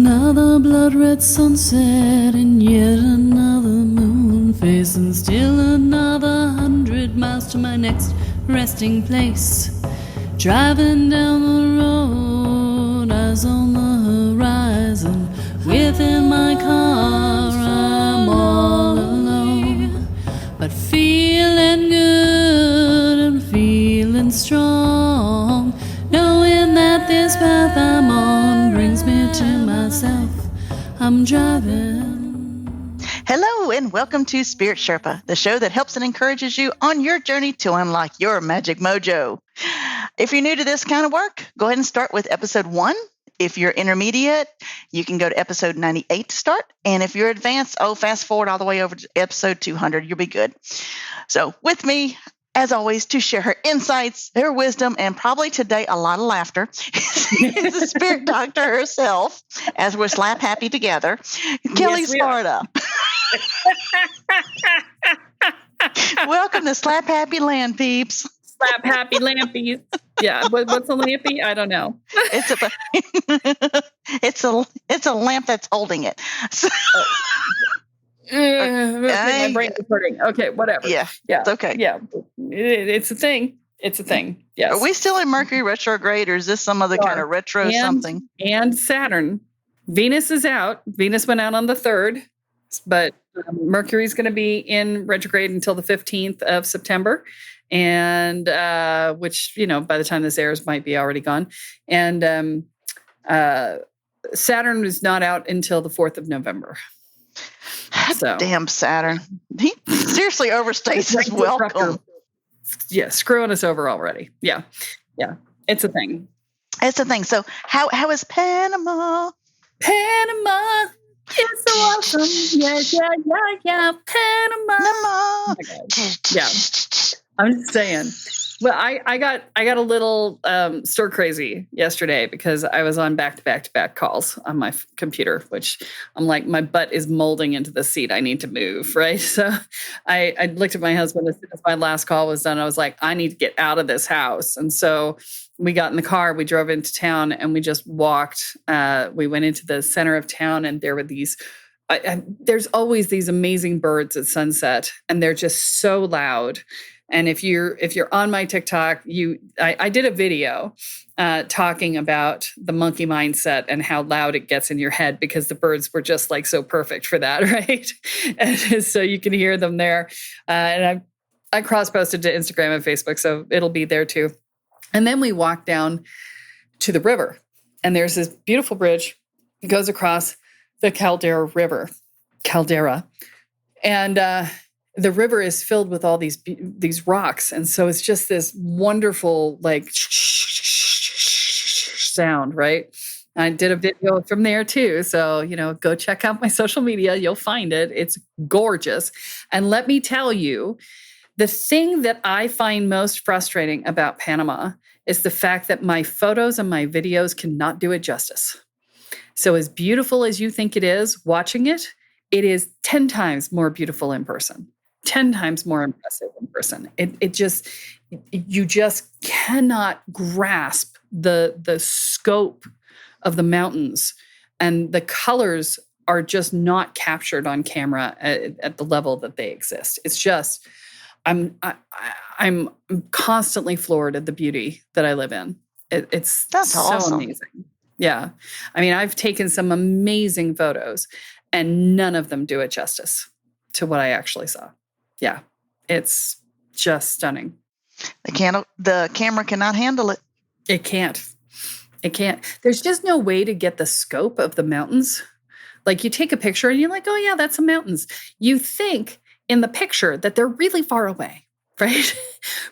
Another blood-red sunset and yet another moon face, and still another 100 miles to my next resting place. Driving down the road, eyes on the horizon. Within my car, I'm all alone, but feeling good and feeling strong, knowing that this path I'm on brings me to myself. I'm driving. Hello and welcome to Spirit Sherpa, the show that helps and encourages you on your journey to unlock your magic mojo. If you're new to this kind of work, go ahead and start with episode 1. If you're intermediate, you can go to episode 98 to start. And if you're advanced, fast forward all the way over to episode 200. You'll be good. So with me, as always, to share her insights, her wisdom, and probably today a lot of laughter, is the spirit doctor herself, as we're slap happy together, Kelle Sparta. Welcome to Slap Happy Land, peeps. Slap happy lampies. Yeah, what's a lampy? I don't know. It's a lamp that's holding it. So, my brain is hurting. Okay, whatever. Yeah, it's okay. Yeah, it's a thing. It's a thing. Yes. Are we still in Mercury retrograde, or is this some other kind of retro something? And Saturn. Venus is out. Venus went out on the 3rd, but Mercury's going to be in retrograde until the 15th of September. And which, by the time this airs might be already gone. And Saturn is not out until the 4th of November. So damn Saturn. He seriously overstays his welcome. Yeah, screwing us over already. Yeah. It's a thing. It's a thing. So how is Panama? Panama. It's so awesome. Yeah. Panama. Oh my God. Yeah. I'm just saying. Well, I got a little stir crazy yesterday because I was on back calls on my computer, which I'm like, my butt is molding into the seat. I need to move, right? So I looked at my husband as soon as my last call was done. I was like, I need to get out of this house. And so we got in the car, we drove into town, and we just walked. We went into the center of town, and there were these. There's always these amazing birds at sunset, and they're just so loud. And if you're on my TikTok, I did a video talking about the monkey mindset and how loud it gets in your head because the birds were just like so perfect for that, right? And so you can hear them there. And I cross-posted to Instagram and Facebook, so it'll be there too. And then we walked down to the river, and there's this beautiful bridge. It goes across the Caldera River, and the river is filled with all these rocks. And so it's just this wonderful, like, sound, right? I did a video from there too. So, go check out my social media. You'll find it. It's gorgeous. And let me tell you, the thing that I find most frustrating about Panama is the fact that my photos and my videos cannot do it justice. So as beautiful as you think it is, watching it, it is 10 times more beautiful in person. 10 times more impressive in person. You just cannot grasp the scope of the mountains, and the colors are just not captured on camera at the level that they exist. It's just, I'm constantly floored at the beauty that I live in. That's so awesome. Amazing. Yeah. I mean, I've taken some amazing photos, and none of them do it justice to what I actually saw. Yeah, it's just stunning. The camera cannot handle it. It can't. There's just no way to get the scope of the mountains. Like, you take a picture and you're like, oh yeah, that's the mountains. You think in the picture that they're really far away, right?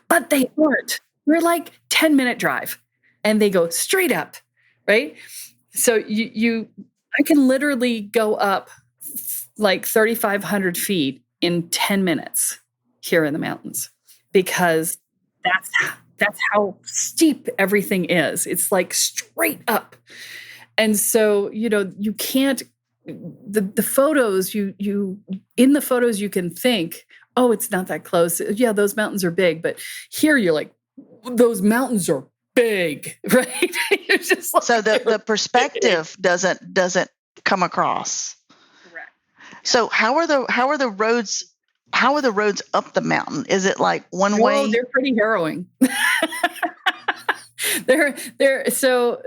But they aren't. We're like 10-minute drive, and they go straight up, right? So I can literally go up like 3,500 feet in 10 minutes here in the mountains, because that's how steep everything is. It's like straight up. And so, you can't, the photos, in the photos you can think, oh, it's not that close. Yeah, those mountains are big. But here you're like, those mountains are big, right? You're just like, so the perspective doesn't come across. Correct. So how are the roads up the mountain? Is it like one way? They're pretty harrowing. So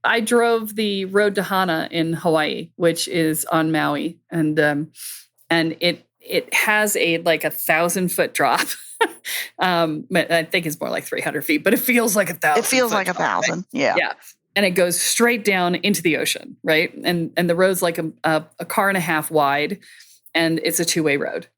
I drove the road to Hana in Hawaii, which is on Maui, and it has a 1,000-foot drop. I think it's more like 300 feet, but it feels like 1,000. It feels like 1,000. Right? Yeah. Yeah. And it goes straight down into the ocean, right? And the road's like a car and a half wide, and it's a two-way road.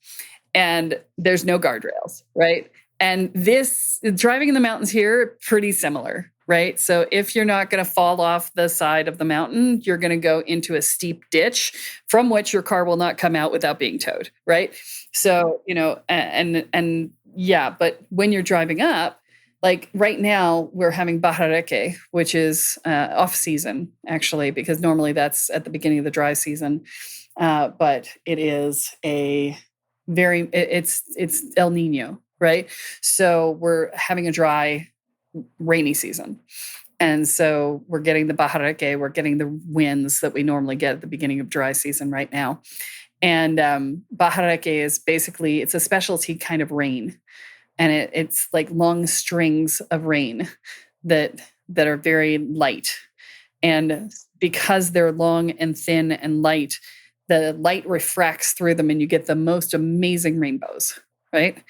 And there's no guardrails, right? And this driving in the mountains here, pretty similar, right? So if you're not going to fall off the side of the mountain, you're going to go into a steep ditch from which your car will not come out without being towed, right? So, but when you're driving up, like right now we're having Bahareke, which is off season actually, because normally that's at the beginning of the dry season. But it is it's El Nino, right? So we're having a dry, rainy season. And so we're getting the Bahareke, we're getting the winds that we normally get at the beginning of dry season right now. And Bahareke is basically, it's a specialty kind of rain. And it's like long strings of rain that are very light. And because they're long and thin and light, the light refracts through them and you get the most amazing rainbows, right?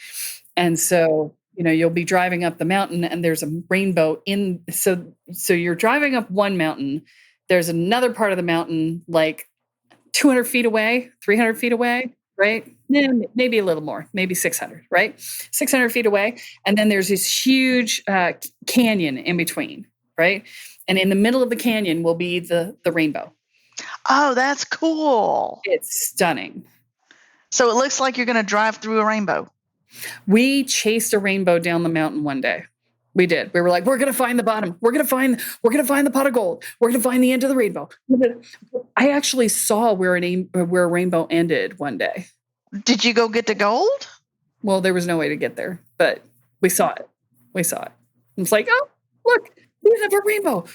And so, you'll be driving up the mountain and there's a rainbow so you're driving up one mountain, there's another part of the mountain like 200 feet away, 300 feet away, right? Maybe a little more, maybe 600, right? 600 feet away. And then there's this huge canyon in between, right? And in the middle of the canyon will be the rainbow. Oh, that's cool. It's stunning. So it looks like you're going to drive through a rainbow. We chased a rainbow down the mountain one day. We did. We were like, we're going to find the bottom. We're going to find the pot of gold. We're going to find the end of the rainbow. I actually saw where a rainbow ended one day. Did you go get the gold? Well, there was no way to get there, but we saw it. It's like, oh, look, we have a rainbow.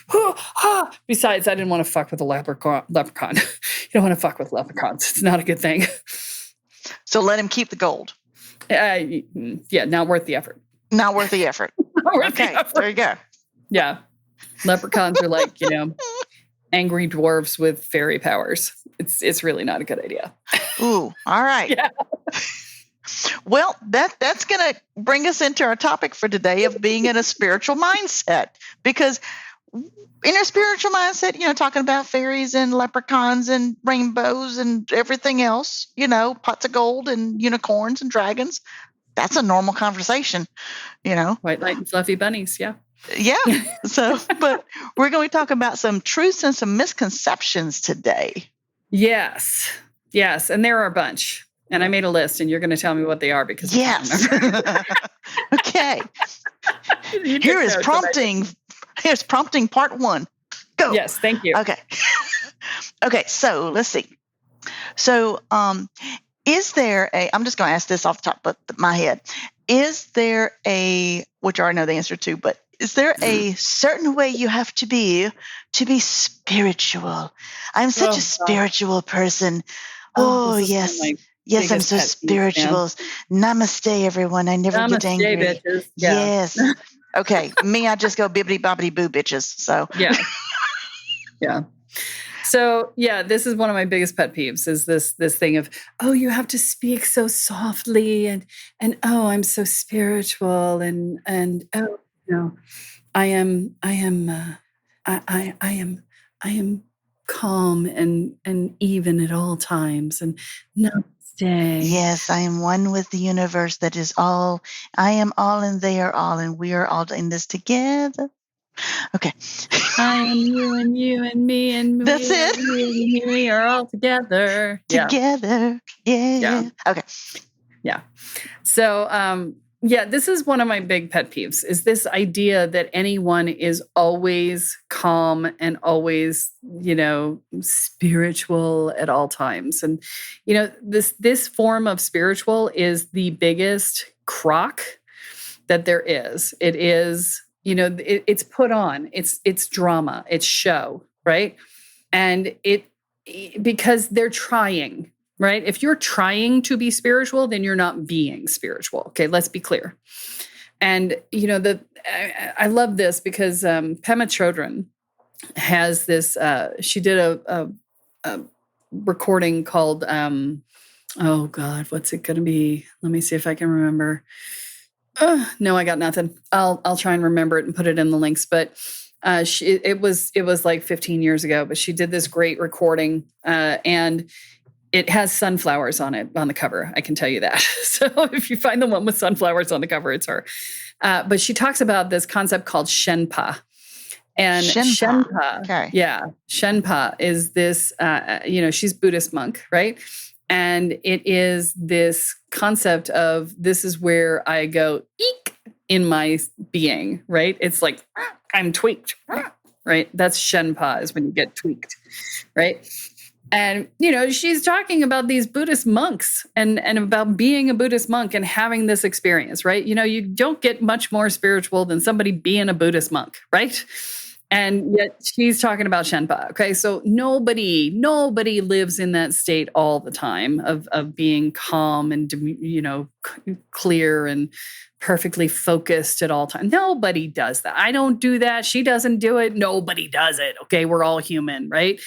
Besides, I didn't want to fuck with a leprechaun. You don't want to fuck with leprechauns. It's not a good thing. So let him keep the gold. Yeah, not worth the effort. Not worth the effort. Okay, there you go. Yeah. Leprechauns are like, angry dwarves with fairy powers. It's really not a good idea. Ooh, all right. Yeah. Well, that's going to bring us into our topic for today of being in a spiritual mindset. Because in a spiritual mindset, talking about fairies and leprechauns and rainbows and everything else, pots of gold and unicorns and dragons, that's a normal conversation, White light and fluffy bunnies, yeah. Yeah. So, but we're going to talk about some truths and some misconceptions today. Yes. And there are a bunch. And I made a list, and you're going to tell me what they are because yes. Okay. Here's prompting part 1. Go. Yes, thank you. Okay. Okay, so let's see. So, is there I'm just going to ask this off the top of my head. Is there which I already know the answer to, but is there a certain way you have to be spiritual? I'm such a spiritual person. Oh yes. Yes, I'm so spiritual. Namaste, everyone. I never get angry. Bitches. Yeah. Yes. Okay. Me, I just go bibbity bobbity boo, bitches. So yeah. Yeah. So yeah, this is one of my biggest pet peeves is this thing of, oh, you have to speak so softly and oh, I'm so spiritual and oh, I am calm and even at all times and namaste. Yes, I am one with the universe that is all. I am all and they are all and we are all in this together. Okay. I am you and you and me and that's we it. And we are all together. Together. Yeah. Okay. Yeah. So, this is one of my big pet peeves is this idea that anyone is always calm and always, spiritual at all times. And, this form of spiritual is the biggest crock that there is. It is, it's put on, it's drama, it's show, right? And it because they're trying, right? If you're trying to be spiritual, then you're not being spiritual. Okay, let's be clear. And, I love this because Pema Chodron has this, she did a recording called, oh God, what's it going to be? Let me see if I can remember. No, I got nothing. I'll try and remember it and put it in the links. But it was like 15 years ago, but she did this great recording, and it has sunflowers on it on the cover. I can tell you that. So if you find the one with sunflowers on the cover, it's her. But she talks about this concept called Shenpa. And Shenpa, okay. Yeah, Shenpa is this, she's Buddhist monk, right? And it is this concept of this is where I go eek in my being, right? It's like, I'm tweaked, right? That's Shenpa, is when you get tweaked, right? And, she's talking about these Buddhist monks and about being a Buddhist monk and having this experience, right? You don't get much more spiritual than somebody being a Buddhist monk, right? And yet she's talking about Shenpa. Okay. So nobody lives in that state all the time of being calm and, clear and perfectly focused at all times. Nobody does that. I don't do that. She doesn't do it. Nobody does it. Okay. We're all human, right?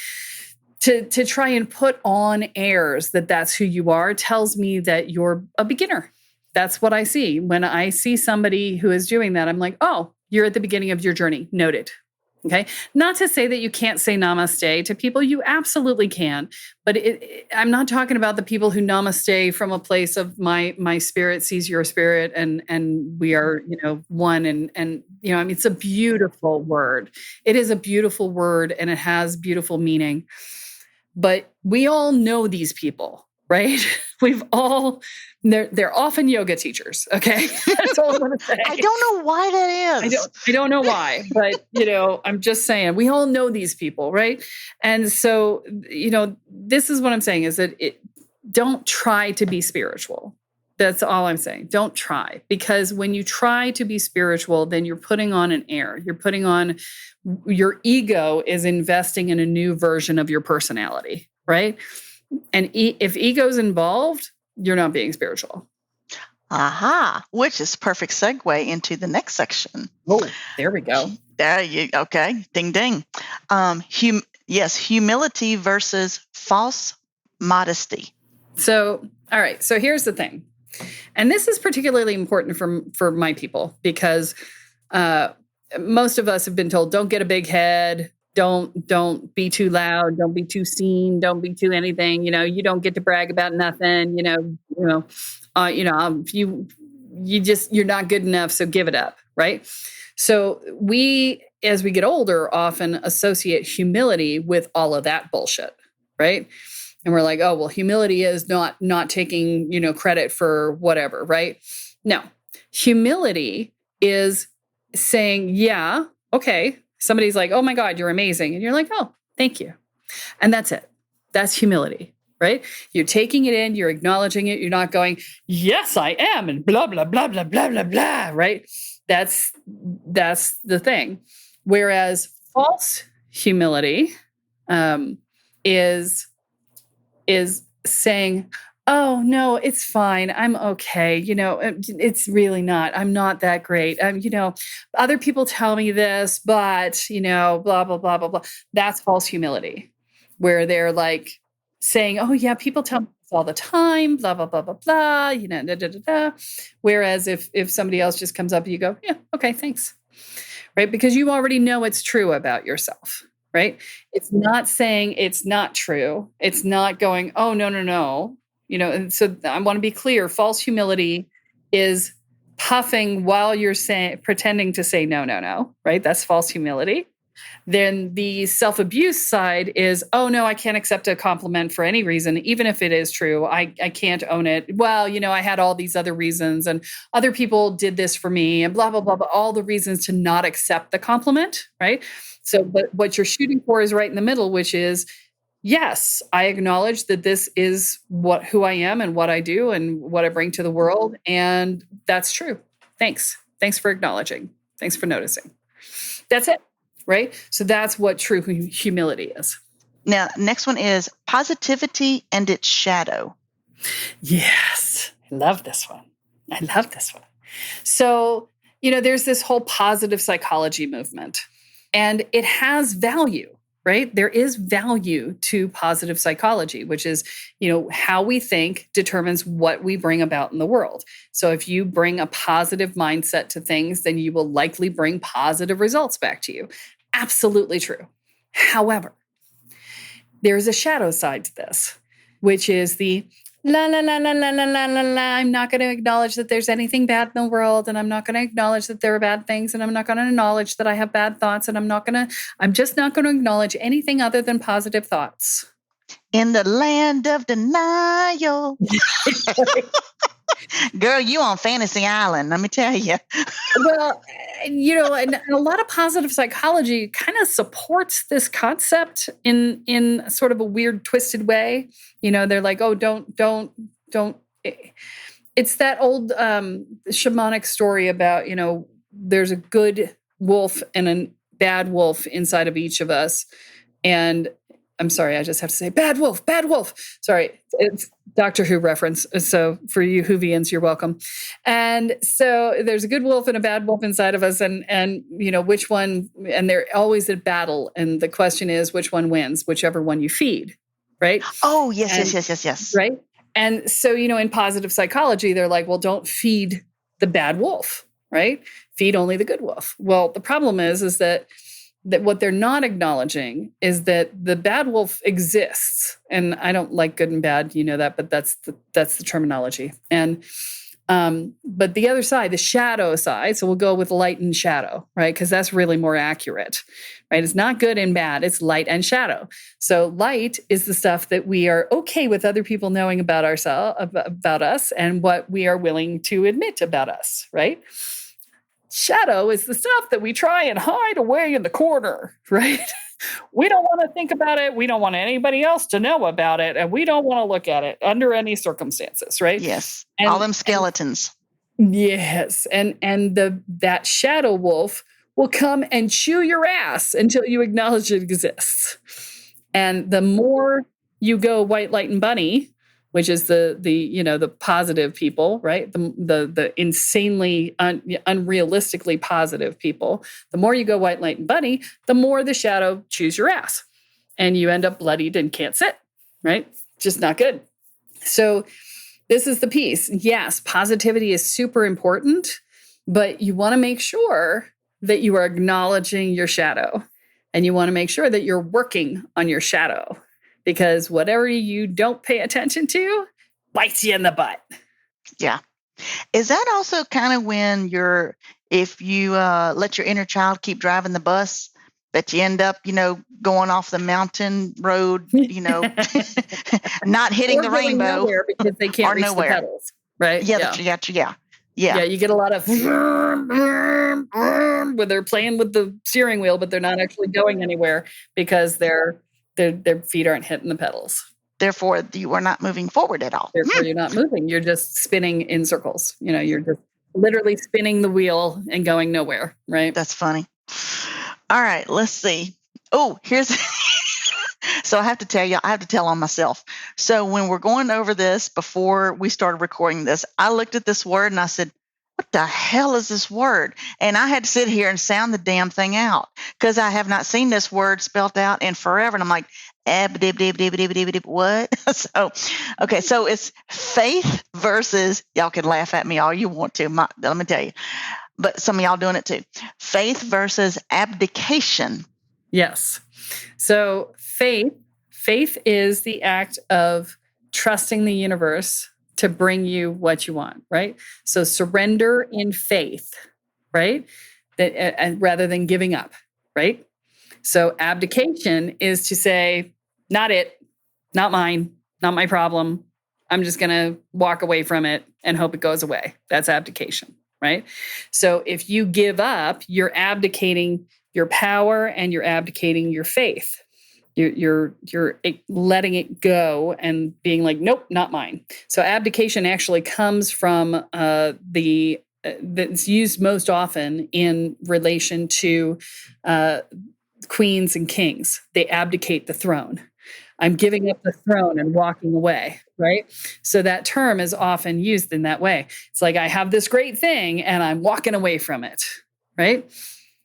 To try and put on airs that that's who you are tells me that you're a beginner. That's what I see. When I see somebody who is doing that, I'm like, oh, you're at the beginning of your journey. Noted. Okay. Not to say that you can't say namaste to people. You absolutely can. But I'm not talking about the people who namaste from a place of my spirit sees your spirit and we are, one. And it's a beautiful word. It is a beautiful word and it has beautiful meaning. But we all know these people, right? They're often yoga teachers. Okay. That's all I'm going to say. I don't know why that is. I don't know why, but I'm just saying we all know these people. Right. And so, this is what I'm saying is that don't try to be spiritual. That's all I'm saying. Don't try, because when you try to be spiritual, then you're putting on an air. You're putting on, your ego is investing in a new version of your personality, right? And if ego's involved, you're not being spiritual. Aha, which is perfect segue into the next section. Oh, there we go. Okay, ding, ding. Humility versus false modesty. So, all right. So here's the thing. And this is particularly important for my people because most of us have been told, don't get a big head, don't be too loud, don't be too seen, don't be too anything. You don't get to brag about nothing. You're not good enough, so give it up, right? So we, as we get older, often associate humility with all of that bullshit, right? And we're like, oh, well, humility is not taking, credit for whatever, right? No, humility is saying, yeah, okay. Somebody's like, oh my God, you're amazing. And you're like, oh, thank you. And that's it. That's humility, right? You're taking it in, you're acknowledging it. You're not going, yes, I am. And blah, blah, blah, blah, blah, blah, blah, right? That's the thing. Whereas false humility is saying, oh, no, it's fine. I'm okay. It's really not. I'm not that great. Other people tell me this, but, blah, blah, blah, blah, blah. That's false humility, where they're like saying, oh, yeah, people tell me this all the time, blah, blah, blah, blah, blah, da, da, da, da. Whereas if somebody else just comes up, you go, yeah, okay, thanks. Right? Because you already know it's true about yourself. Right? It's not saying it's not true. It's not going, oh, no. And so I want to be clear. False humility is puffing while you're pretending to say no, right? That's false humility. Then the self-abuse side is, oh, no, I can't accept a compliment for any reason, even if it is true. I can't own it. Well, I had all these other reasons and other people did this for me and blah, blah, blah, blah, all the reasons to not accept the compliment, right? So, but what you're shooting for is right in the middle, which is, yes, I acknowledge that this is who I am and what I do and what I bring to the world. And that's true. Thanks. Thanks for acknowledging. Thanks for noticing. That's it. Right? So that's what true humility is. Now, next one is positivity and its shadow. Yes. I love this one. So, there's this whole positive psychology movement, and it has value, right? There is value to positive psychology, which is, how we think determines what we bring about in the world. So if you bring a positive mindset to things, then you will likely bring positive results back to you. Absolutely true. However, there's a shadow side to this, which is the la, la, la, la, la, la, la, la, la. I'm not going to acknowledge that there's anything bad in the world, and I'm not going to acknowledge that there are bad things, and I'm not going to acknowledge that I have bad thoughts, and I'm just not going to acknowledge anything other than positive thoughts. In the land of denial. Girl, you on Fantasy Island, let me tell you. Well, and a lot of positive psychology kind of supports this concept in sort of a weird, twisted way. They're like, oh, don't. It's that old shamanic story about, there's a good wolf and a bad wolf inside of each of us. And I'm sorry, I just have to say, bad wolf. Sorry, it's Doctor Who reference. So for you Whovians, you're welcome. And so there's a good wolf and a bad wolf inside of us, and which one, and they're always at battle. And the question is, which one wins? Whichever one you feed, right? Oh, yes. Right? And so, in positive psychology, they're like, well, don't feed the bad wolf, right? Feed only the good wolf. Well, the problem is that what they're not acknowledging is that the bad wolf exists. And I don't like good and bad, that, but that's the terminology. And but the other side, the shadow side, so we'll go with light and shadow, right? Because that's really more accurate, right? It's not good and bad, it's light and shadow. So light is the stuff that we are okay with other people knowing about about us, and what we are willing to admit about us, right? Shadow is the stuff that we try and hide away in the corner, right? We don't want to think about it. We don't want anybody else to know about it. And we don't want to look at it under any circumstances, right? Yes. All them skeletons. Yes. And that shadow wolf will come and chew your ass until you acknowledge it exists. And the more you go white, light, and bunny, which is the positive people, right? The insanely unrealistically positive people. The more you go white, light, and bunny, the more the shadow chews your ass, and you end up bloodied and can't sit, right? Just not good. So this is the piece. Yes, positivity is super important, but you want to make sure that you are acknowledging your shadow, and you want to make sure that you're working on your shadow. Because whatever you don't pay attention to bites you in the butt. Yeah. Is that also kind of when if you let your inner child keep driving the bus, that you end up, going off the mountain road, not hitting the rainbow. Because they can't reach the pedals, right? Yeah. Yeah. You get a lot of where they're playing with the steering wheel, but they're not actually going anywhere because their feet aren't hitting the pedals. Therefore, you are not moving forward at all. Therefore, you're not moving. You're just spinning in circles. You're just literally spinning the wheel and going nowhere, right? That's funny. All right, let's see. Oh, here's... So I have to tell on myself. So when we're going over this, before we started recording this, I looked at this word and I said, what the hell is this word? And I had to sit here and sound the damn thing out because I have not seen this word spelled out in forever. And I'm like, what? So it's faith versus, y'all can laugh at me all you want to. Let me tell you, but some of y'all doing it too. Faith versus abdication. Yes. So faith is the act of trusting the universe to bring you what you want, right? So surrender in faith, right? And rather than giving up, right? So abdication is to say, not it, not mine, not my problem. I'm just going to walk away from it and hope it goes away. That's abdication, right? So if you give up, you're abdicating your power and you're abdicating your faith. You're letting it go and being like, nope, not mine. So abdication actually comes from that's used most often in relation to queens and kings. They abdicate the throne, I'm giving up the throne and walking away, right? So that term is often used in that way. It's like, I have this great thing and I'm walking away from it, right?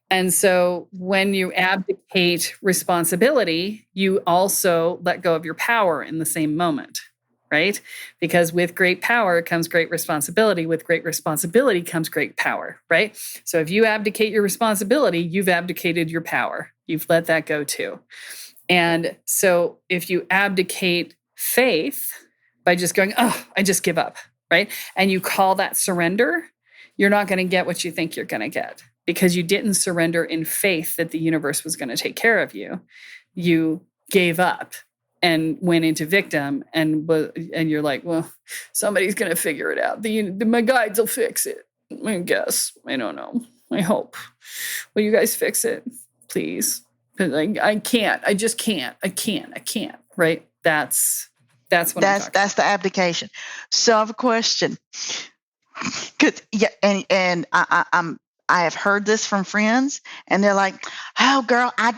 And so when you abdicate responsibility, you also let go of your power in the same moment, right? Because with great power comes great responsibility. With great responsibility comes great power, right? So if you abdicate your responsibility, you've abdicated your power. You've let that go too. And so if you abdicate faith by just going, oh, I just give up, right? And you call that surrender, you're not going to get what you think you're going to get because you didn't surrender in faith that the universe was going to take care of you. You gave up and went into victim, and you're like, well, somebody's going to figure it out. My guides will fix it. I guess. I don't know. I hope. Will you guys fix it, please? I can't. I just can't. I can't. Right? That's what I'm talking that's the abdication. So I have a question. And I have heard this from friends, and they're like, "Oh, girl, I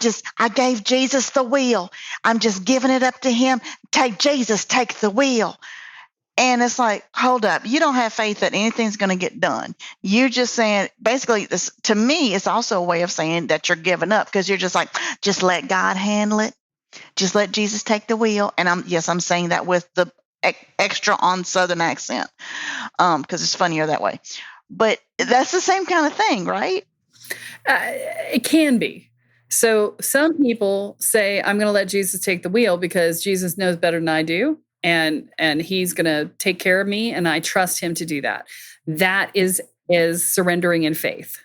gave Jesus the wheel. I'm just giving it up to him. Take the wheel." And it's like, hold up, you don't have faith that anything's going to get done. You're just saying, basically, this to me, it's also a way of saying that you're giving up because you're just like, just let God handle it. Just let Jesus take the wheel. And I'm saying that with the extra on Southern accent because it's funnier that way. But that's the same kind of thing, right? It can be. So some people say, I'm going to let Jesus take the wheel because Jesus knows better than I do. And he's going to take care of me. And I trust him to do that. That is surrendering in faith.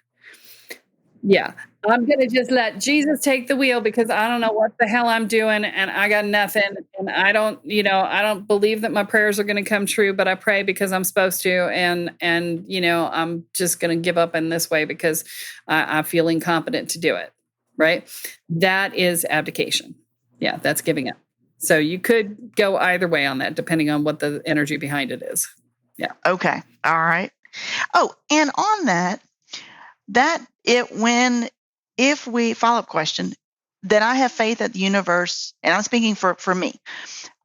Yeah. I'm going to just let Jesus take the wheel because I don't know what the hell I'm doing and I got nothing. And I don't believe that my prayers are going to come true, but I pray because I'm supposed to. And I'm just going to give up in this way because I feel incompetent to do it. Right. That is abdication. Yeah. That's giving up. So you could go either way on that, depending on what the energy behind it is. Yeah. Okay. All right. Oh, and on if we follow-up question, that I have faith that the universe, and I'm speaking for me,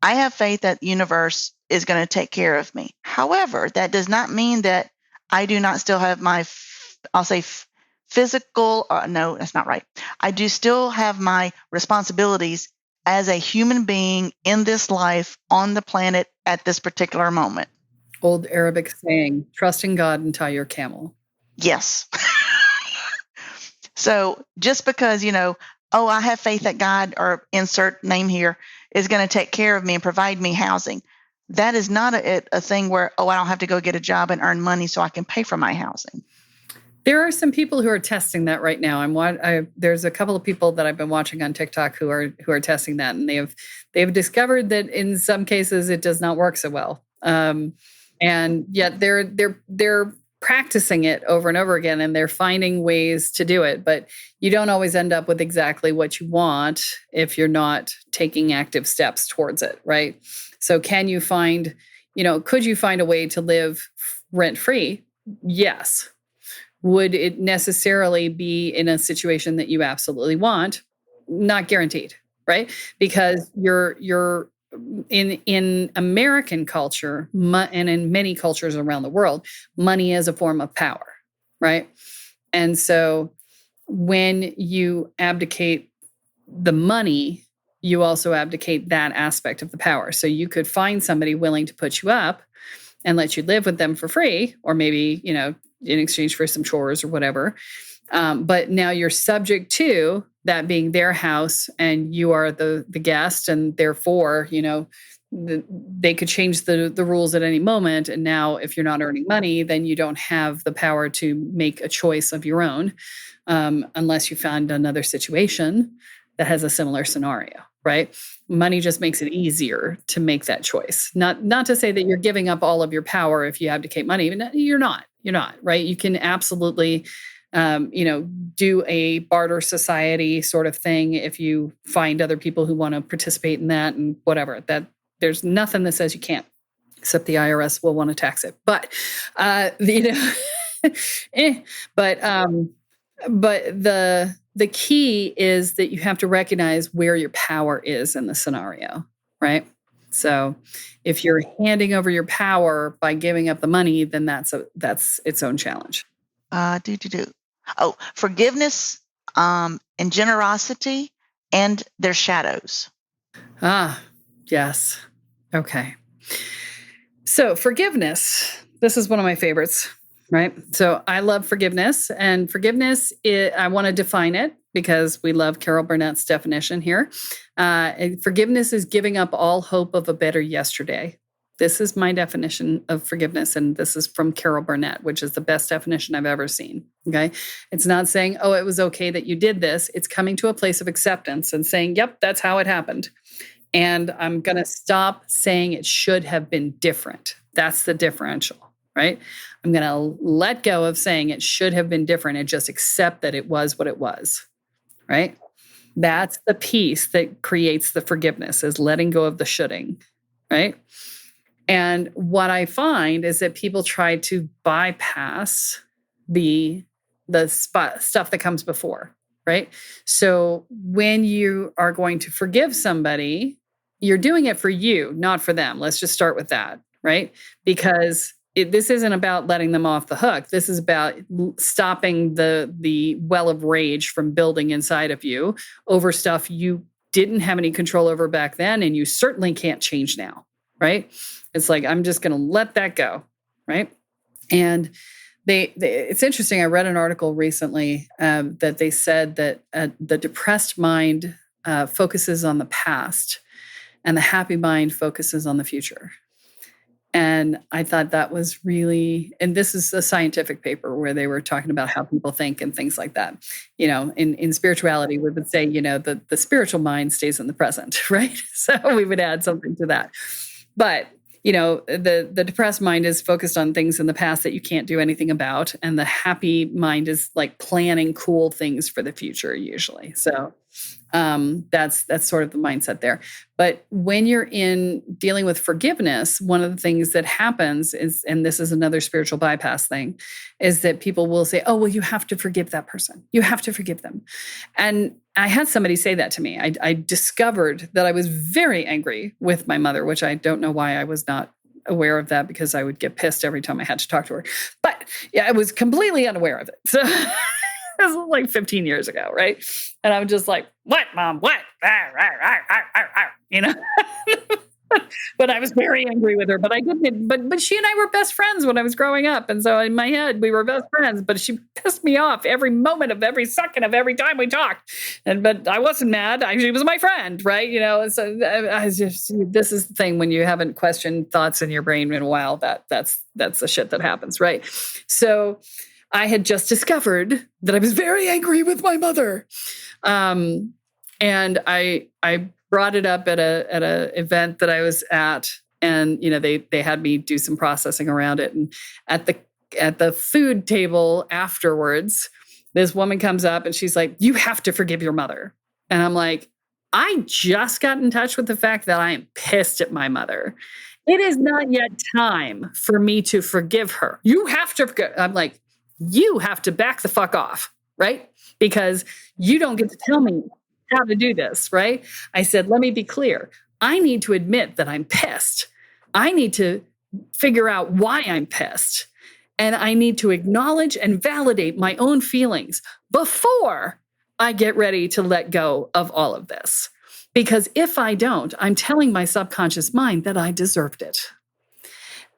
I have faith that the universe is going to take care of me. However, that does not mean that I do not still have my, I'll say physical, no, that's not right. I do still have my responsibilities as a human being in this life on the planet at this particular moment. Old Arabic saying, trust in God and tie your camel. Yes. So just because, I have faith that God, or insert name here, is going to take care of me and provide me housing, that is not a thing where, I don't have to go get a job and earn money so I can pay for my housing. There are some people who are testing that right now. There's a couple of people that I've been watching on TikTok who are testing that, and they've discovered that in some cases it does not work so well. And yet they're practicing it over and over again, and they're finding ways to do it. But you don't always end up with exactly what you want if you're not taking active steps towards it, right? So could you find a way to live rent-free? Yes. Would it necessarily be in a situation that you absolutely want? Not guaranteed, right? Because you're in American culture and in many cultures around the world, money is a form of power, right? And so when you abdicate the money, you also abdicate that aspect of the power. So you could find somebody willing to put you up and let you live with them for free, or maybe, in exchange for some chores or whatever. But now you're subject to that being their house and you are the guest, and therefore, they could change the rules at any moment. And now if you're not earning money, then you don't have the power to make a choice of your own, unless you find another situation that has a similar scenario, right? Money just makes it easier to make that choice. Not to say that you're giving up all of your power if you abdicate money. You're not, right? You can absolutely, do a barter society sort of thing if you find other people who want to participate in that and whatever. That there's nothing that says you can't, except the IRS will want to tax it. But, but the key is that you have to recognize where your power is in the scenario. right? So if you're handing over your power by giving up the money, then that's its own challenge. Oh, forgiveness, and generosity and their shadows. Yes. Okay. So forgiveness, this is one of my favorites, right? So I love forgiveness, and forgiveness, I want to define it because we love Carol Burnett's definition here. Forgiveness is giving up all hope of a better yesterday. This is my definition of forgiveness, and this is from Carol Burnett, which is the best definition I've ever seen. Okay. It's not saying, oh, it was okay that you did this. It's coming to a place of acceptance and saying, yep, that's how it happened. And I'm going to stop saying it should have been different. That's the differential, right? I'm going to let go of saying it should have been different and just accept that it was what it was, right? That's the piece that creates the forgiveness, is letting go of the shoulding, right? And what I find is that people try to bypass the stuff that comes before, right? So when you are going to forgive somebody, you're doing it for you, not for them. Let's just start with that, right? Because this isn't about letting them off the hook. This is about stopping the well of rage from building inside of you over stuff you didn't have any control over back then, and you certainly can't change now, right? It's like, I'm just going to let that go, right? And it's interesting. I read an article recently that they said that the depressed mind focuses on the past, and the happy mind focuses on the future. And I thought that was really, and this is a scientific paper where they were talking about how people think and things like that. You know, in spirituality, we would say, you know, the spiritual mind stays in the present, right? So we would add something to that. But you know, the depressed mind is focused on things in the past that you can't do anything about. And the happy mind is like planning cool things for the future, usually. So that's sort of the mindset there. But when you're in dealing with forgiveness, one of the things that happens is, and this is another spiritual bypass thing, is that people will say, oh, well, you have to forgive that person. You have to forgive them. And I had somebody say that to me. I discovered that I was very angry with my mother, which I don't know why I was not aware of that, because I would get pissed every time I had to talk to her. But yeah, I was completely unaware of it. So this was like 15 years ago, right? And I'm just like, what, Mom? What? You know? But I was very angry with her. But I didn't. But she and I were best friends when I was growing up, and so in my head we were best friends. But she pissed me off every moment of every second of every time we talked. But I wasn't mad. She was my friend, right? You know. So this is the thing, when you haven't questioned thoughts in your brain in a while, that's the shit that happens, right? So I had just discovered that I was very angry with my mother, and I brought it up at a event that I was at, and you know they had me do some processing around it. And at the food table afterwards, this woman comes up and she's like, "You have to forgive your mother." And I'm like, I just got in touch with the fact that I am pissed at my mother. It is not yet time for me to forgive her. You have to forgive. I'm like, you have to back the fuck off, right? Because you don't get to tell me how to do this, right? I said, let me be clear. I need to admit that I'm pissed. I need to figure out why I'm pissed. And I need to acknowledge and validate my own feelings before I get ready to let go of all of this. Because if I don't, I'm telling my subconscious mind that I deserved it.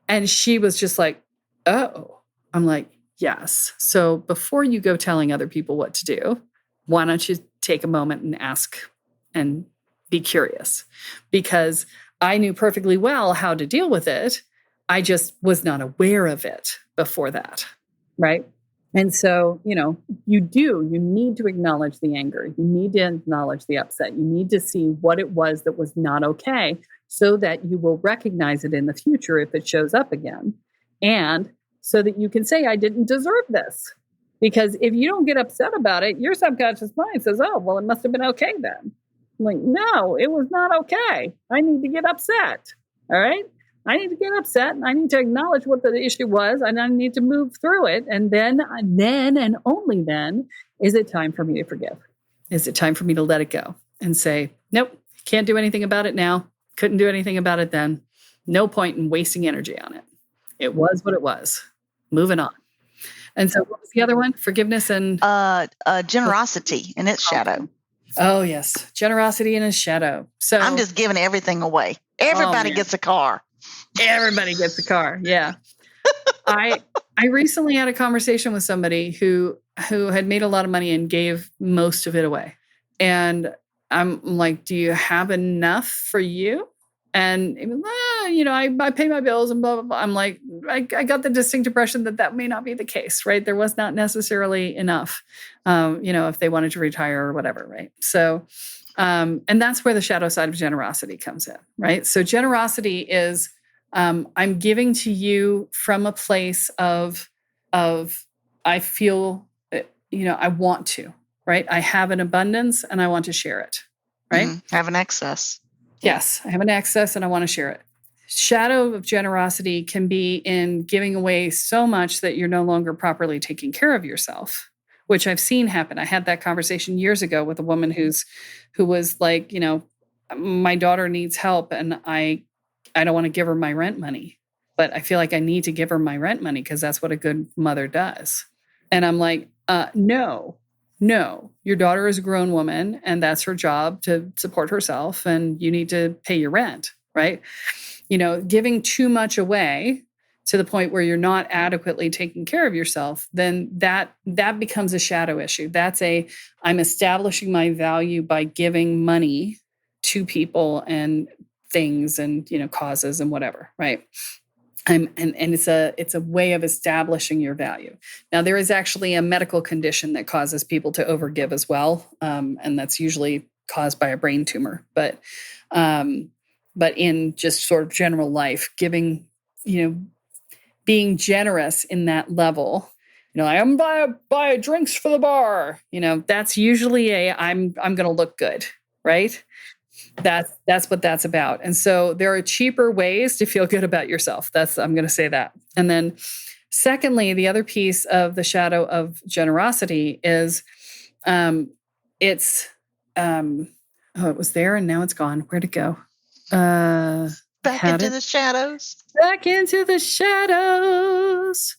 And she was just like, oh. I'm like, yes. So before you go telling other people what to do, why don't you take a moment and ask and be curious? Because I knew perfectly well how to deal with it. I just was not aware of it before that, right? And so, you know, you need to acknowledge the anger. You need to acknowledge the upset. You need to see what it was that was not okay, so that you will recognize it in the future if it shows up again. And so that you can say, I didn't deserve this. Because if you don't get upset about it, your subconscious mind says, oh, well, it must have been okay then. I'm like, no, it was not okay. I need to get upset. All right. I need to get upset, and I need to acknowledge what the issue was, and I need to move through it. And then and only then is it time for me to forgive. Is it time for me to let it go and say, nope, can't do anything about it now. Couldn't do anything about it then. No point in wasting energy on it. It was what it was. Moving on. And so what was the other one? Forgiveness and generosity in its shadow. Oh, yes. Generosity in its shadow. So I'm just giving everything away. Everybody gets a car. Everybody gets a car. Yeah. I recently had a conversation with somebody who had made a lot of money and gave most of it away. And I'm like, do you have enough for you? And he was, I pay my bills and blah, blah, blah. I'm like, I got the distinct impression that may not be the case, right? There was not necessarily enough, if they wanted to retire or whatever, right? So, and that's where the shadow side of generosity comes in, right? So generosity is, I'm giving to you from a place of I feel, I want to, right? I have an abundance and I want to share it, right? Have an excess. Yes, I have an excess and I want to share it. Shadow of generosity can be in giving away so much that you're no longer properly taking care of yourself, which I've seen happen. I had that conversation years ago with a woman who was like, my daughter needs help and I don't want to give her my rent money, but I feel like I need to give her my rent money because that's what a good mother does. And I'm like, no, your daughter is a grown woman and that's her job to support herself and you need to pay your rent, right? Giving too much away to the point where you're not adequately taking care of yourself, then that becomes a shadow issue. I'm establishing my value by giving money to people and things and, causes and whatever, right? And it's a way of establishing your value. Now, there is actually a medical condition that causes people to overgive as well, and that's usually caused by a brain tumor. But in just sort of general life, giving, being generous in that level, I'm buy drinks for the bar. That's usually I'm going to look good, right? That's what that's about. And so there are cheaper ways to feel good about yourself. I'm going to say that. And then secondly, the other piece of the shadow of generosity is it was there and now it's gone. Where'd it go? Back into the shadows. Back into the shadows.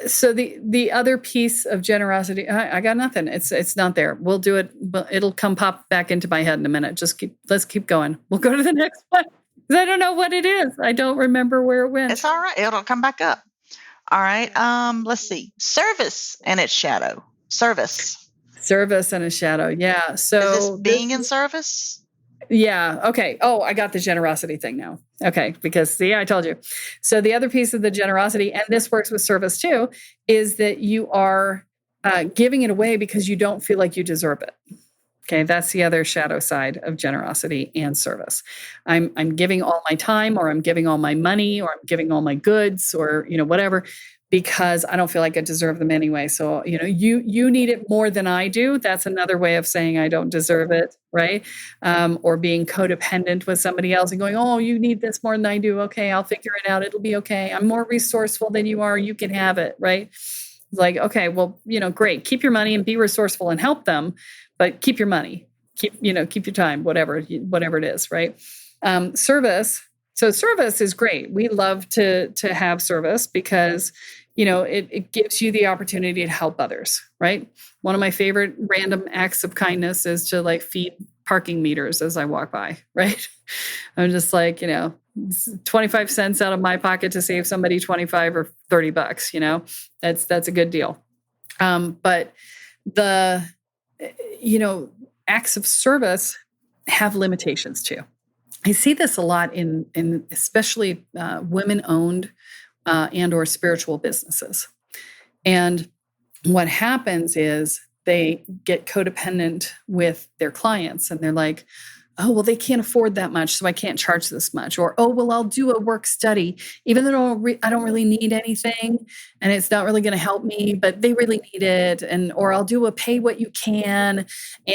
So the other piece of generosity, I got nothing. It's not there. We'll do it, but it'll pop back into my head in a minute. Let's keep going. We'll go to the next one. I don't know what it is. I don't remember where it went. It's all right. It'll come back up. All right. Let's see. Service and its shadow. Service and a shadow. Yeah. So is this being in service? Yeah. Okay. Oh, I got the generosity thing now. Okay. Because see, I told you. So the other piece of the generosity, and this works with service too, is that you are giving it away because you don't feel like you deserve it. Okay. That's the other shadow side of generosity and service. I'm giving all my time, or I'm giving all my money, or I'm giving all my goods, or, whatever, because I don't feel like I deserve them anyway. So, you need it more than I do. That's another way of saying I don't deserve it, right? Or being codependent with somebody else and going, oh, you need this more than I do. Okay, I'll figure it out. It'll be okay. I'm more resourceful than you are. You can have it, right? It's like, okay, well, great. Keep your money and be resourceful and help them, but keep your money. Keep your time, whatever it is, right? Service. So service is great. We love to have service because it gives you the opportunity to help others, right? One of my favorite random acts of kindness is to feed parking meters as I walk by, right? I'm just 25 cents out of my pocket to save somebody 25 or $30, that's a good deal. But the, acts of service have limitations too. I see this a lot in especially women-owned and or spiritual businesses. And what happens is they get codependent with their clients and they're like, oh, well, they can't afford that much, so I can't charge this much. Or, oh, well, I'll do a work study, even though I don't really need anything and it's not really going to help me, but they really need it. Or I'll do a pay what you can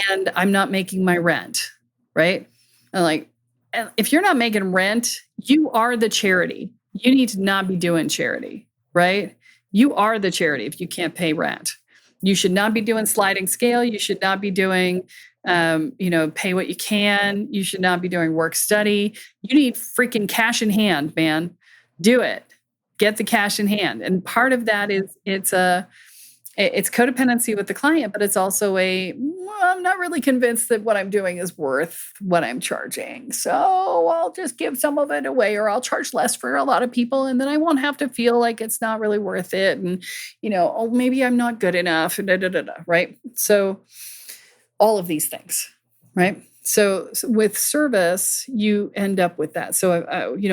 and I'm not making my rent, right? And if you're not making rent, you are the charity. You need to not be doing charity, right? You are the charity if you can't pay rent. You should not be doing sliding scale. You should not be doing Pay what you can. You should not be doing work study. You need freaking cash in hand, man. Do it. Get the cash in hand. And part of that is it's codependency with the client, but it's also I'm not really convinced that what I'm doing is worth what I'm charging. So I'll just give some of it away, or I'll charge less for a lot of people. And then I won't have to feel like it's not really worth it. And, maybe I'm not good enough, right? So all of these things, right? So with service, you end up with that. So,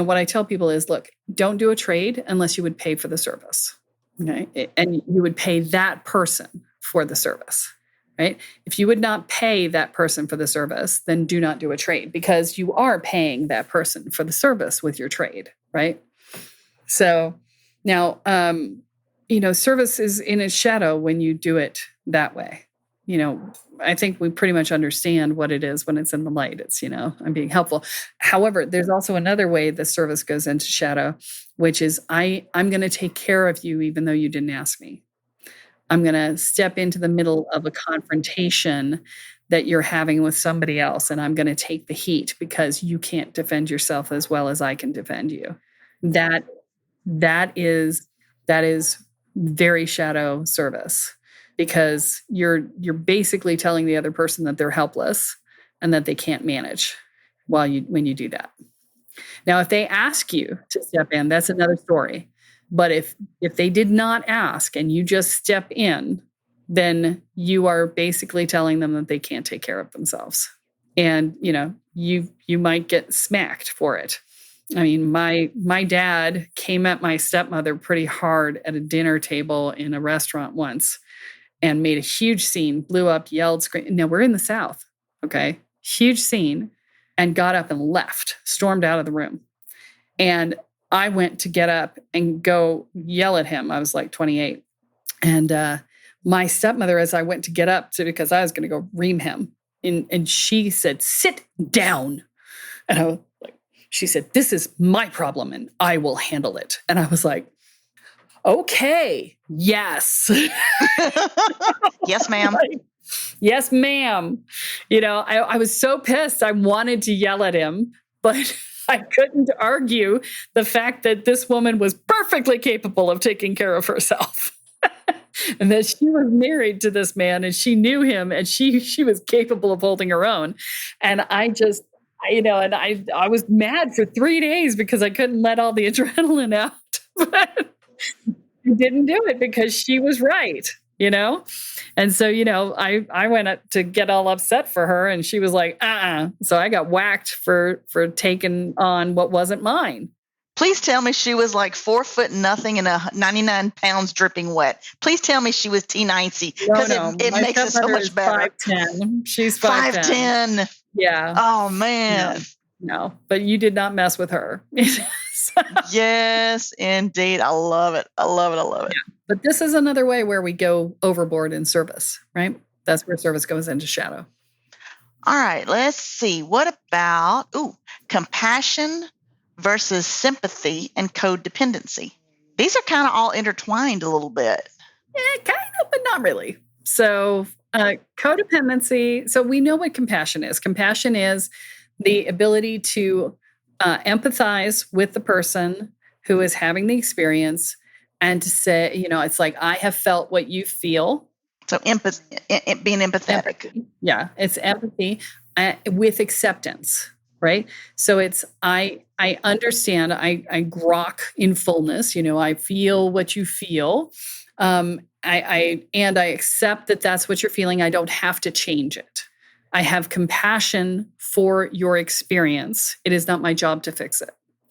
what I tell people is, look, don't do a trade unless you would pay for the service. Okay. And you would pay that person for the service, right? If you would not pay that person for the service, then do not do a trade, because you are paying that person for the service with your trade, right? So now, service is in its shadow when you do it that way. I think we pretty much understand what it is when it's in the light. It's, I'm being helpful. However, there's also another way the service goes into shadow, which is I'm going to take care of you even though you didn't ask me. I'm going to step into the middle of a confrontation that you're having with somebody else, and I'm going to take the heat because you can't defend yourself as well as I can defend you. That is very shadow service. Because you're basically telling the other person that they're helpless and that they can't manage when you do that. Now, if they ask you to step in, that's another story. But if they did not ask and you just step in, then you are basically telling them that they can't take care of themselves. And, you might get smacked for it. I mean, my dad came at my stepmother pretty hard at a dinner table in a restaurant once, and made a huge scene, blew up, yelled, screamed. Now, we're in the South, okay? Huge scene, and got up and left, stormed out of the room. And I went to get up and go yell at him. I was like 28. And my stepmother, as I went to get up because I was going to go ream him, and she said, "Sit down." And she said, "This is my problem and I will handle it." And I was like, okay, yes. Yes, ma'am. Yes, ma'am. I was so pissed. I wanted to yell at him, but I couldn't argue the fact that this woman was perfectly capable of taking care of herself. And that she was married to this man and she knew him and she was capable of holding her own. And I just, I was mad for 3 days because I couldn't let all the adrenaline out. But I didn't do it because she was right, And so, I went up to get all upset for her and she was like, So I got whacked for taking on what wasn't mine. Please tell me she was like 4 foot nothing and 99 pounds dripping wet. Please tell me she was T90 because it makes it so much better. 5'10". She's 5'10". Yeah. Oh, man. No, but you did not mess with her. Yes, indeed. I love it. I love it. Yeah. But this is another way where we go overboard in service, right? That's where service goes into shadow. All right, let's see. What about compassion versus sympathy and codependency? These are kind of all intertwined a little bit. Yeah, kind of, but not really. So codependency, so we know what compassion is. Compassion is the ability to empathize with the person who is having the experience and to say, it's like, I have felt what you feel. So being empathetic. Empathy. Yeah, it's empathy with acceptance, right? So it's, I understand, I grok in fullness, I feel what you feel. I accept that that's what you're feeling. I don't have to change it. I have compassion for your experience. It is not my job to fix it.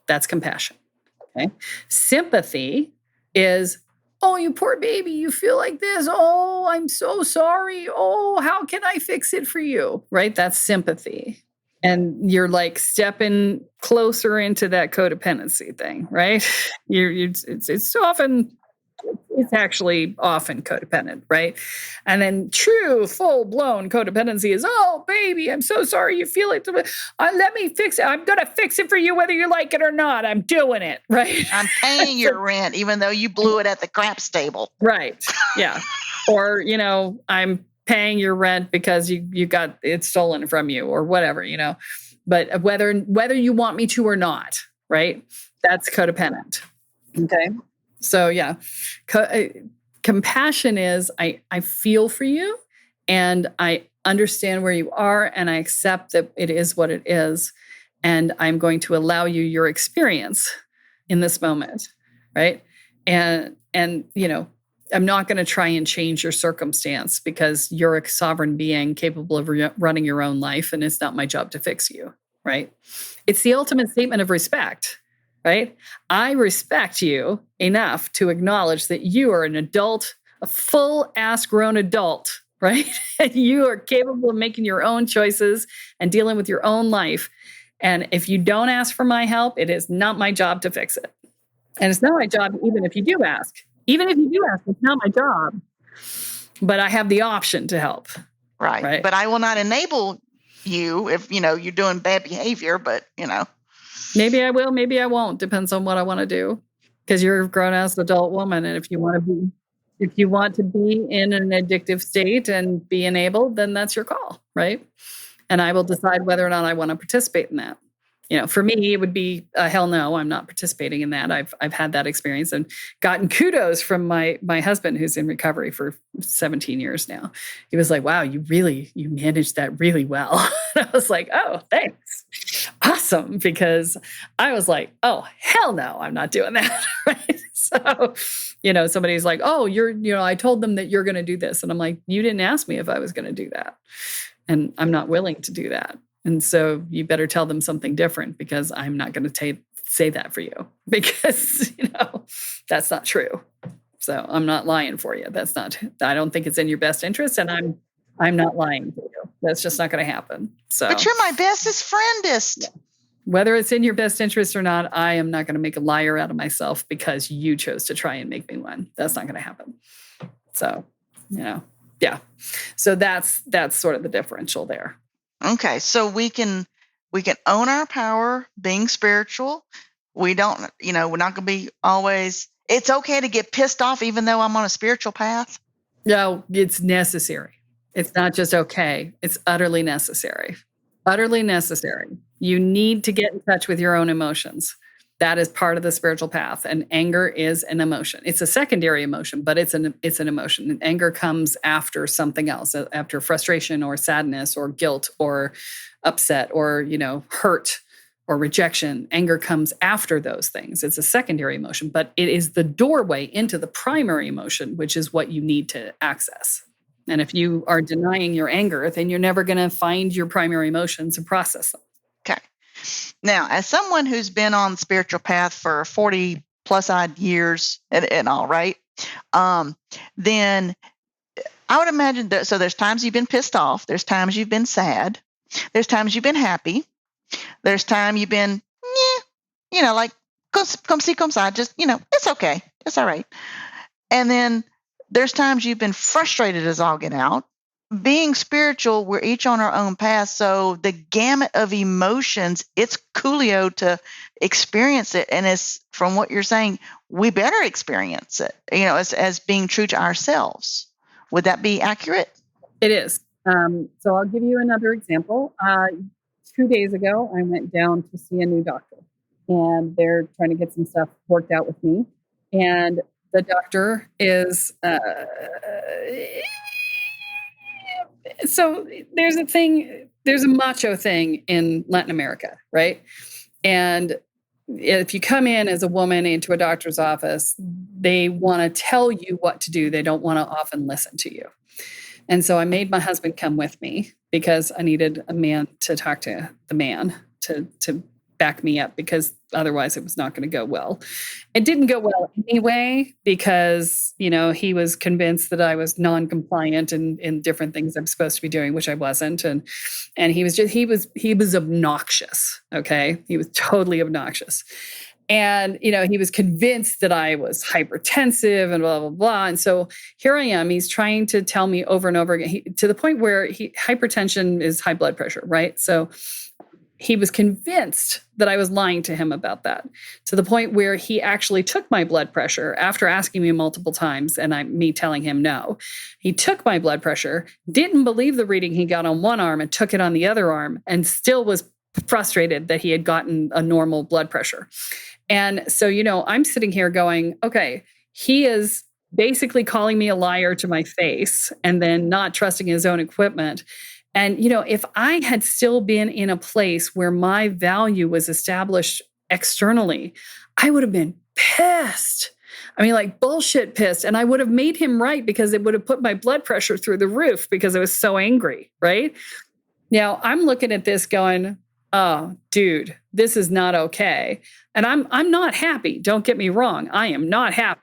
That's compassion. Okay. Sympathy is, oh, you poor baby, you feel like this. Oh, I'm so sorry. Oh, how can I fix it for you? Right? That's sympathy. And you're like stepping closer into that codependency thing, right? It's actually often codependent, right? And then true, full-blown codependency is, oh, baby, I'm so sorry you feel it. Let me fix it. I'm going to fix it for you whether you like it or not. I'm doing it, right? I'm paying your rent even though you blew it at the craps table. Right, yeah. Or, I'm paying your rent because you got it stolen from you or whatever, but whether you want me to or not, right? That's codependent. Okay. So yeah, compassion is I feel for you and I understand where you are and I accept that it is what it is. And I'm going to allow you your experience in this moment. Right. And I'm not going to try and change your circumstance because you're a sovereign being capable of running your own life. And it's not my job to fix you. Right. It's the ultimate statement of respect. Right. I respect you enough to acknowledge that you are an adult, a full ass grown adult. Right. And you are capable of making your own choices and dealing with your own life. And if you don't ask for my help, it is not my job to fix it. And it's not my job, even if you do ask. Even if you do ask, it's not my job. But I have the option to help. Right. But I will not enable you if, you're doing bad behavior, but, Maybe I will, maybe I won't. Depends on what I want to do. Because you're a grown-ass adult woman. And if you want to be in an addictive state and be enabled, then that's your call, right? And I will decide whether or not I want to participate in that. For me, it would be hell no, I'm not participating in that. I've had that experience and gotten kudos from my husband who's in recovery for 17 years now. He was like, wow, you managed that really well. And I was like, oh, thanks. Awesome. Because I was like, oh, hell no, I'm not doing that. Right. So, somebody's like, oh, I told them that you're going to do this. And I'm like, you didn't ask me if I was going to do that. And I'm not willing to do that. And so you better tell them something different because I'm not going to say that for you because, that's not true. So I'm not lying for you. I don't think it's in your best interest and I'm not lying to you. That's just not going to happen. So, but you're my bestest friendest. Yeah. Whether it's in your best interest or not, I am not going to make a liar out of myself because you chose to try and make me one. That's not going to happen. So, yeah. So that's sort of the differential there. Okay, so we can own our power, being spiritual. We don't, we're not going to be always. It's okay to get pissed off, even though I'm on a spiritual path. No, it's necessary. It's not just okay. It's utterly necessary. Utterly necessary. You need to get in touch with your own emotions. That is part of the spiritual path. And anger is an emotion. It's a secondary emotion, but it's an emotion. And anger comes after something else, after frustration or sadness or guilt or upset or, hurt or rejection. Anger comes after those things. It's a secondary emotion, but it is the doorway into the primary emotion, which is what you need to access. And if you are denying your anger, then you're never going to find your primary emotions and process them. Okay. Now, as someone who's been on the spiritual path for 40 plus odd years and all, right? Then I would imagine that, so there's times you've been pissed off. There's times you've been sad. There's times you've been happy. There's time you've been, like, come see, come side. Just, it's okay. It's all right. And then there's times you've been frustrated as all get out. Being spiritual, we're each on our own path. So the gamut of emotions, it's coolio to experience it. And it's from what you're saying, we better experience it, as being true to ourselves. Would that be accurate? It is. So I'll give you another example. 2 days ago, I went down to see a new doctor and they're trying to get some stuff worked out with me. And the doctor is, so there's a macho thing in Latin America, right? And if you come in as a woman into a doctor's office, they want to tell you what to do. They don't want to often listen to you. And so I made my husband come with me because I needed a man to talk to the man to back me up because otherwise it was not going to go well. It didn't go well anyway because, he was convinced that I was non-compliant in different things I'm supposed to be doing, which I wasn't. And he was obnoxious. Okay. He was totally obnoxious. And, he was convinced that I was hypertensive and blah, blah, blah. And so here I am. He's trying to tell me over and over again to the point where hypertension is high blood pressure, right? So he was convinced that I was lying to him about that, to the point where he actually took my blood pressure after asking me multiple times and me telling him no. He took my blood pressure, didn't believe the reading he got on one arm and took it on the other arm, and still was frustrated that he had gotten a normal blood pressure. And so, I'm sitting here going, okay, he is basically calling me a liar to my face and then not trusting his own equipment. And, if I had still been in a place where my value was established externally, I would have been pissed. I mean, like bullshit pissed. And I would have made him right, because it would have put my blood pressure through the roof because I was so angry, right? Now I'm looking at this going, oh, dude, this is not okay. And I'm not happy. Don't get me wrong. I am not happy.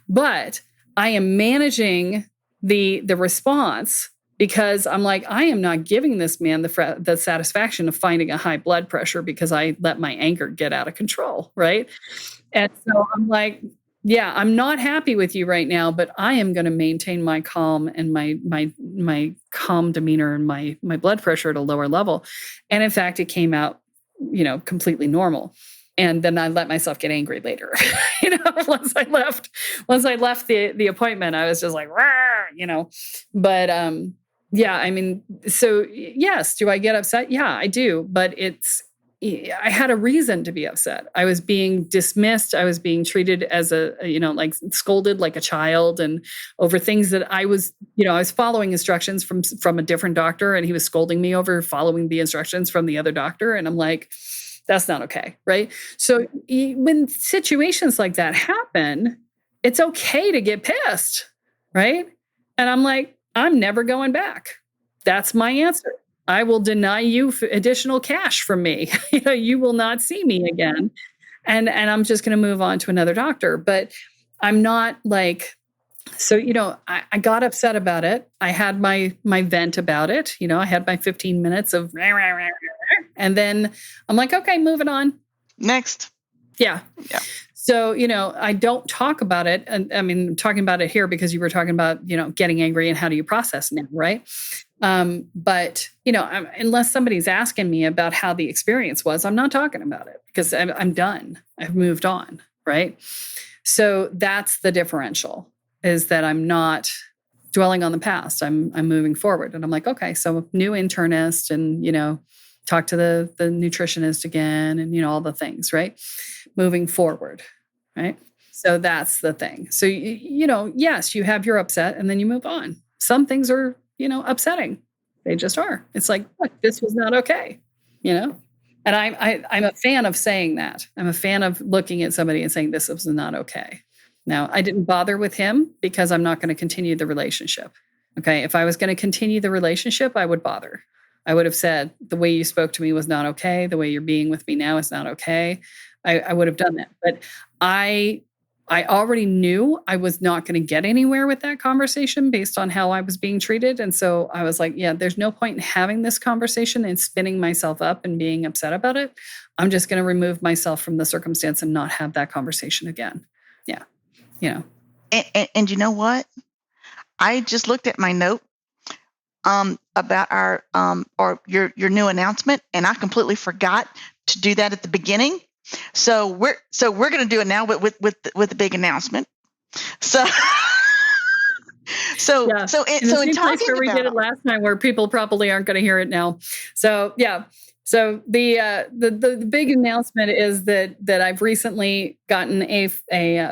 But I am managing the response, because I'm like, I am not giving this man the satisfaction of finding a high blood pressure because I let my anger get out of control, right? And so I'm like, yeah, I'm not happy with you right now, but I am going to maintain my calm and my calm demeanor and my blood pressure at a lower level. And in fact, it came out, completely normal. And then I let myself get angry later. Once I left the appointment, I was just like, rah, But yeah, I mean, so yes, do I get upset? Yeah, I do. But I had a reason to be upset. I was being dismissed. I was being treated as like scolded like a child, and over things that I was following instructions from a different doctor, and he was scolding me over following the instructions from the other doctor. And I'm like, that's not okay, right? So when situations like that happen, it's okay to get pissed, right? And I'm like, I'm never going back. That's my answer. I will deny you additional cash from me. You will not see me again. And I'm just going to move on to another doctor. But I'm not like, so, I got upset about it. I had my vent about it. I had my 15 minutes of, and then I'm like, okay, moving on. Next. Yeah. So, I don't talk about it. And I mean, I'm talking about it here because you were talking about, getting angry and how do you process now, right? But, unless somebody's asking me about how the experience was, I'm not talking about it because I'm done. I've moved on, right? So that's the differential, is that I'm not dwelling on the past. I'm moving forward. And I'm like, okay, so new internist and, talk to the nutritionist again and, all the things, right? Moving forward, right? So that's the thing. So, yes, you have your upset and then you move on. Some things are, upsetting. They just are. It's like, look, this was not okay, And I'm a fan of saying that. I'm a fan of looking at somebody and saying, this was not okay. Now, I didn't bother with him because I'm not going to continue the relationship. Okay. If I was going to continue the relationship, I would bother. I would have said, the way you spoke to me was not okay. The way you're being with me now is not okay. I would have done that. But I already knew I was not going to get anywhere with that conversation based on how I was being treated. And so I was like, yeah, there's no point in having this conversation and spinning myself up and being upset about it. I'm just going to remove myself from the circumstance and not have that conversation again. Yeah. And you know what? I just looked at my note about our or your new announcement, and I completely forgot to do that at the beginning. So we're going to do it now with the big announcement. So in talking where we about did it last time, where people probably aren't going to hear it now. So yeah. So the big announcement is that I've recently gotten a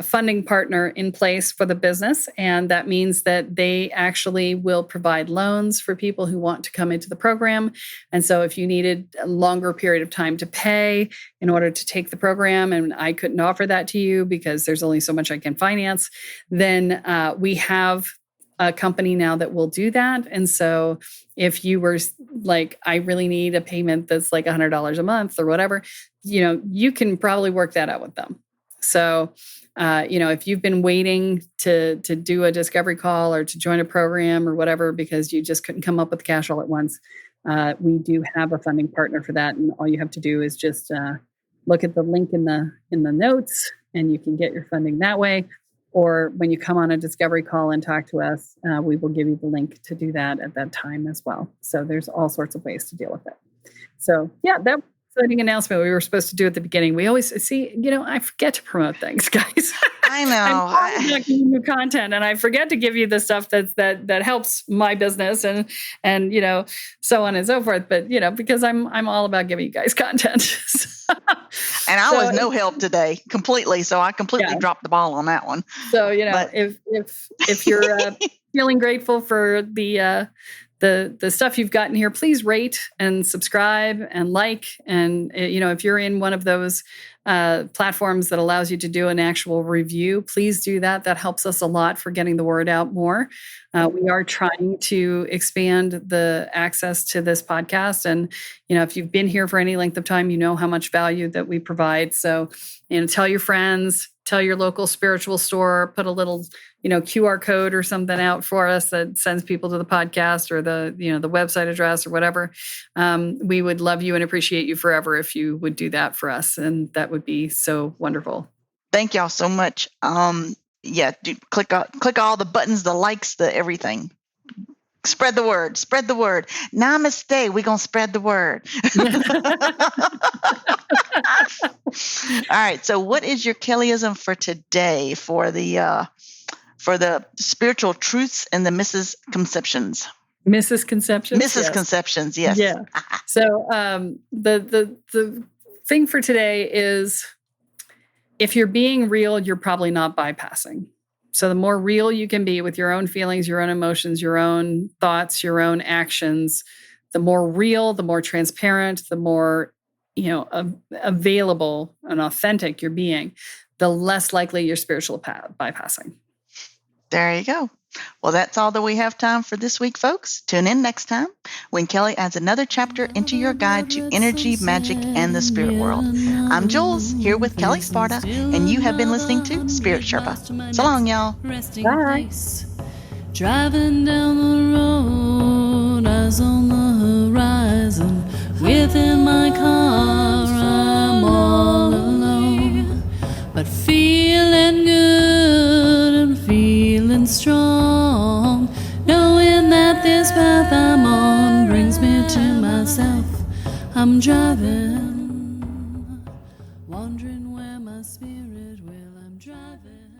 funding partner in place for the business, and that means that they actually will provide loans for people who want to come into the program. And so if you needed a longer period of time to pay in order to take the program, and I couldn't offer that to you because there's only so much I can finance, then we have a company now that will do that. And so if you were like, I really need a payment that's like $100 a month or whatever, you can probably work that out with them. So, if you've been waiting to do a discovery call or to join a program or whatever, because you just couldn't come up with cash all at once, we do have a funding partner for that. And all you have to do is just look at the link in the notes, and you can get your funding that way. Or when you come on a discovery call and talk to us, we will give you the link to do that at that time as well. So there's all sorts of ways to deal with it. So yeah, exciting announcement we were supposed to do at the beginning. We always see, I forget to promote things, guys. I know. I'm not giving you content, and I forget to give you the stuff that helps my business and so on and so forth. But because I'm all about giving you guys content. And I was no help today completely, so I completely dropped the ball on that one. So if you're feeling grateful for the stuff you've gotten here, please rate and subscribe and like. And if you're in one of those platforms that allows you to do an actual review, please do that. That helps us a lot for getting the word out more. We are trying to expand the access to this podcast. And, if you've been here for any length of time, you know how much value that we provide. So, tell your friends, tell your local spiritual store, put a little, QR code or something out for us that sends people to the podcast or the website address or whatever. We would love you and appreciate you forever if you would do that for us. And that would be so wonderful. Thank y'all so much. Click all the buttons, the likes, the everything. Spread the word. Spread the word. Namaste. We're going to spread the word. All right. So what is your Kelleism for today for the spiritual truths and the misconceptions? Misconceptions? Misconceptions, yes. Yeah. So the thing for today is, if you're being real, you're probably not bypassing. So the more real you can be with your own feelings, your own emotions, your own thoughts, your own actions, the more real, the more transparent, the more available and authentic you're being, the less likely you're spiritual bypassing. There you go. Well, that's all that we have time for this week, folks. Tune in next time when Kelle adds another chapter into your guide to energy, magic, and the spirit world. I'm Jules, here with Kelle Sparta, and you have been listening to Spirit Sherpa. So long, y'all. Bye. Driving down the road, eyes on the horizon. Within my car, I'm all alone, but feeling good and feeling strong, knowing that this path I'm on brings me to myself. I'm driving, wondering where my spirit will. I'm driving.